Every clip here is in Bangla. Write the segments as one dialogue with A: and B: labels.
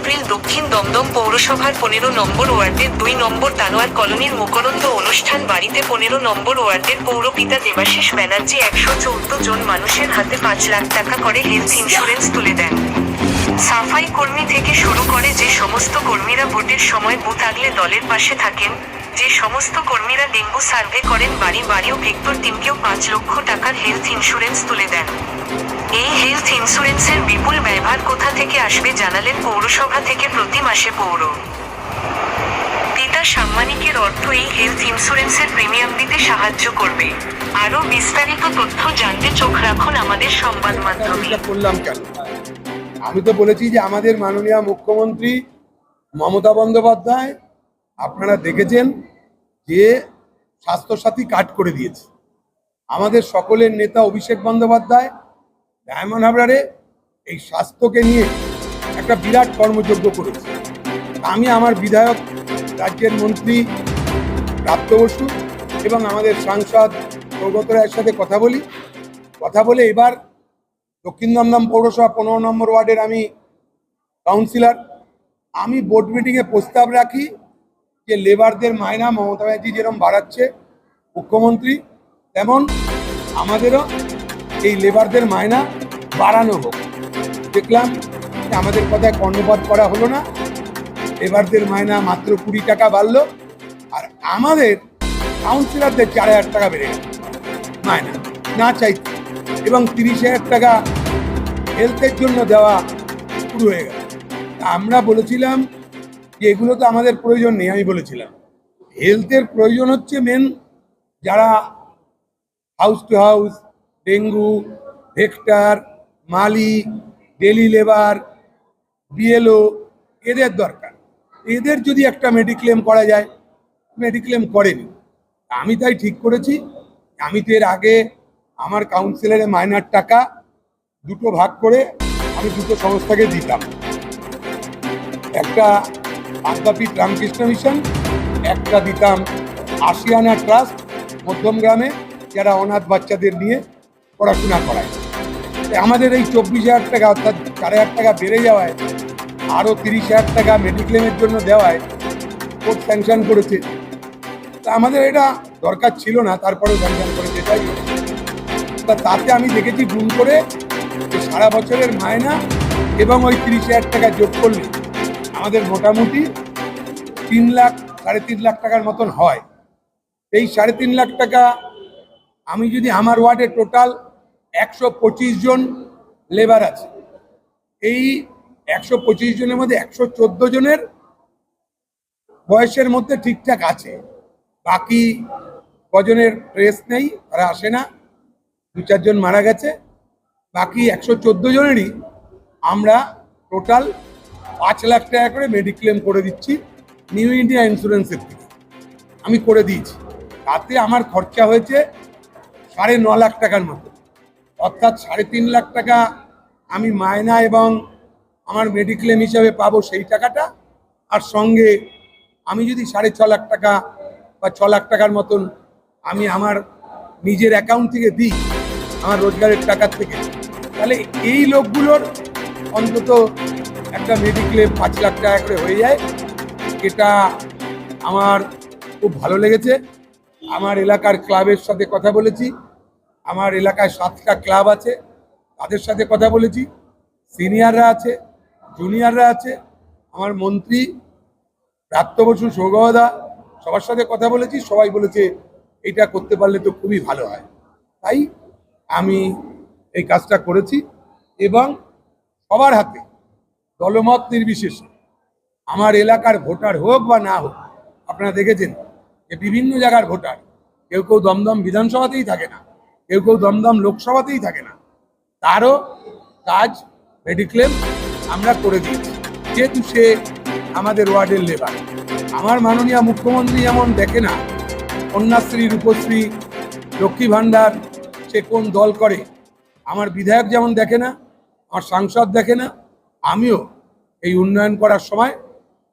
A: এপ্রিল দক্ষিণ দমদম পৌরসভার 15 নম্বর ওয়ার্ডের 2 নম্বর তানোয়ার কলোনির মুকরন্দ অনুষ্ঠান বাড়িতে 15 নম্বর ওয়ার্ডের পৌরপিতা দেবাশিস ব্যানার্জি 114 জন মানুষের হাতে 5 লাখ টাকা করে হেলথ ইন্স্যুরেন্স তুলে দেন। সাফাই কর্মী থেকে শুরু করে যে সমস্ত কর্মীরা ভোটের সময় বুথ আগলে দলের পাশে থাকেন, যে সমস্ত কর্মীরা ডেঙ্গু সার্ভে করেন, বাড়ি বাড়িও ভিক্টর টিমকেও 5 লক্ষ টাকার হেলথ ইন্স্যুরেন্স তুলে দেন। এই হেলথ ইন্স্যুরেন্সের বিপুল ব্যয়ভার কোথা থেকে আসবে জানালেন পৌরসভা থেকে প্রতি মাসে পৌর পিতা সাম্মানিকের অর্থ এই হেলথ ইন্স্যুরেন্সের প্রিমিয়াম দিতে সাহায্য করবে। আরও বিস্তারিত তথ্য জানতে চোখ রাখুন আমাদের সংবাদ মাধ্যমে।
B: করলাম কেন? আমি তো বলেছি যে আমাদের মাননীয় মুখ্যমন্ত্রী মমতা বন্দ্যোপাধ্যায়, আপনারা দেখেছেন যে স্বাস্থ্যসাথী কার্ড করে দিয়েছে। আমাদের সকলের নেতা অভিষেক বন্দ্যোপাধ্যায় ডায়মন্ড হারবারে এই স্বাস্থ্যকে নিয়ে একটা বিরাট কর্মযজ্ঞ করেছে। আমি আমার বিধায়ক, রাজ্যের মন্ত্রী প্রাপ্ত বসু এবং আমাদের সাংসদ সৌগত রায়ের সাথে কথা বলে এবার দক্ষিণ দমদম পৌরসভা 15 নম্বর ওয়ার্ডের আমি কাউন্সিলর, আমি বোর্ড মিটিংয়ে প্রস্তাব রাখি যে লেবারদের মায়না মমতা ব্যানার্জি যেরকম বাড়াচ্ছে মুখ্যমন্ত্রী, তেমন আমাদেরও এই লেবারদের মায়না বাড়ানো হোক। দেখলাম যে আমাদের কথায় কর্ণপাত করা হলো না, লেবারদের মায়না মাত্র 20 টাকা বাড়লো, আর আমাদের কাউন্সিলরদের 4,000 টাকা বেড়ে গেল মায়না না চাইতে, এবং 30,000 টাকা হেলথের জন্য দেওয়া শুরু হয়ে গেল। আমরা বলেছিলাম যে এগুলো তো আমাদের প্রয়োজন নেই। আমি বলেছিলাম হেলথের প্রয়োজন হচ্ছে মেন যারা house to house, dengue, vector, মালি, ডেলি লেবার, বিএলও, এদের দরকার। এদের যদি একটা মেডিক্লেম করা যায়, মেডিক্লেম করেনি। আমি তাই ঠিক করেছি, আমি তো এর আগে আমার কাউন্সিলরের মাইনার টাকা দুটো ভাগ করে আমি দুটো সংস্থাকে দিতাম, একটা আদ্যাপীঠ রামকৃষ্ণ মিশন, একটা দিতাম আশিয়ানা ট্রাস্ট মধ্যম গ্রামে, যারা অনাথ বাচ্চাদের নিয়ে পড়াশোনা করায়। আমাদের এই 24,000 টাকা অর্থাৎ 4,000 টাকা বেড়ে যাওয়ায় আরও 30,000 টাকা মেডিক্লেমের জন্য দেওয়ায় কোর্ট স্যাংশন করেছে। তা আমাদের এটা দরকার ছিল না, তারপরেও স্যাংশন করেছে। যাই হোক, তাতে আমি দেখেছি গুণ করে যে সারা বছরের মায়না এবং ওই 30,000 টাকা যোগ করলে আমাদের মোটামুটি 3 লাখ 3.5 লাখ টাকার মতন হয়। এই 3.5 লাখ টাকা আমি যদি আমার ওয়ার্ডে টোটাল 125 জন লেবার আছে, এই 125 জনের মধ্যে 114 জনের বয়সের মধ্যে ঠিকঠাক আছে, বাকি কজনের ট্রেস নেই, তারা আসে না, 2-4 জন মারা গেছে। বাকি 114 জনেরই আমরা টোটাল 5 লাখ টাকা করে মেডিক্লেম করে দিচ্ছি নিউ ইন্ডিয়া ইন্স্যুরেন্সের থেকে, আমি করে দিয়েছি। তাতে আমার খরচা হয়েছে 9.5 লাখ টাকার মতো, অর্থাৎ 3.5 লাখ টাকা আমি মায়না এবং আমার মেডিক্লেম হিসাবে পাবো সেই টাকাটা, আর সঙ্গে আমি যদি 6.5 লাখ টাকা বা 6 লাখ টাকার মতন আমি আমার নিজের অ্যাকাউন্ট থেকে দিই, আমার রোজগারের টাকার থেকে, তাহলে এই লোকগুলোর অন্তত একটা মেডিক্লেম 5 লাখ টাকা করে হয়ে যায়। এটা আমার খুব ভালো লেগেছে। আমার এলাকার ক্লাবের সাথে কথা বলেছি, আমার এলাকায় 7টা ক্লাব আছে, তাদের সাথে কথা বলেছি, সিনিয়ররা আছে, জুনিয়ররা আছে, আমার মন্ত্রী প্রাপ্ত বসু, সৌগতদা, সবার সাথে কথা বলেছি। সবাই বলেছে এটা করতে পারলে তো খুবই ভালো হয়। তাই আমি এই কাজটা করেছি এবং সবার হাতে দলমত নির্বিশেষে আমার এলাকার ভোটার হোক বা না হোক, আপনারা দেখেছেন যে বিভিন্ন জায়গার ভোটার, কেউ কেউ দমদম বিধানসভাতেই থাকে না, কেউ কেউ দমদম লোকসভাতেই থাকে না, তারও কাজ মেডিক্লেম আমরা করে দিয়েছি, যেহেতু সে আমাদের ওয়ার্ডের লেবার। আমার মাননীয় মুখ্যমন্ত্রী যেমন দেখে না কন্যাশ্রী, রূপশ্রী, লক্ষ্মী ভাণ্ডার সে কোন দল করে, আমার বিধায়ক যেমন দেখে না, আমার সাংসদ দেখে না, আমিও এই উন্নয়ন করার সময়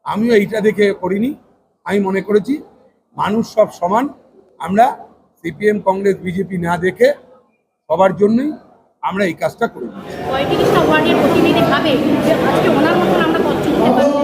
B: আমিও এইটা দেখে করিনি। আমি মনে করেছি মানুষ সব সমান, আমরা সিপিএম, কংগ্রেস, বিজেপি না দেখে সবার জন্যই আমরা এই কাজটা করি।
C: কয়েকটি ওয়ার্ডের প্রতিনিধি ভাবে যে আজকে ওনার মতন আমরা পথ চলতে পারি।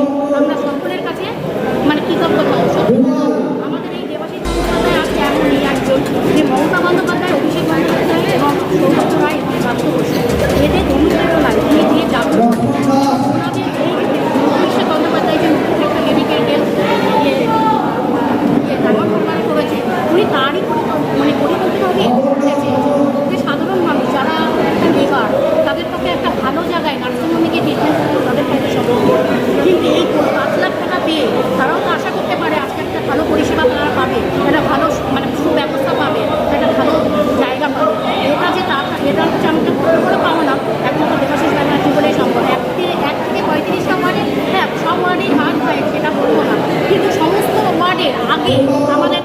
C: হয় সেটা বলবো না, কিন্তু সমস্ত ওয়ার্ডে আগে আমাদের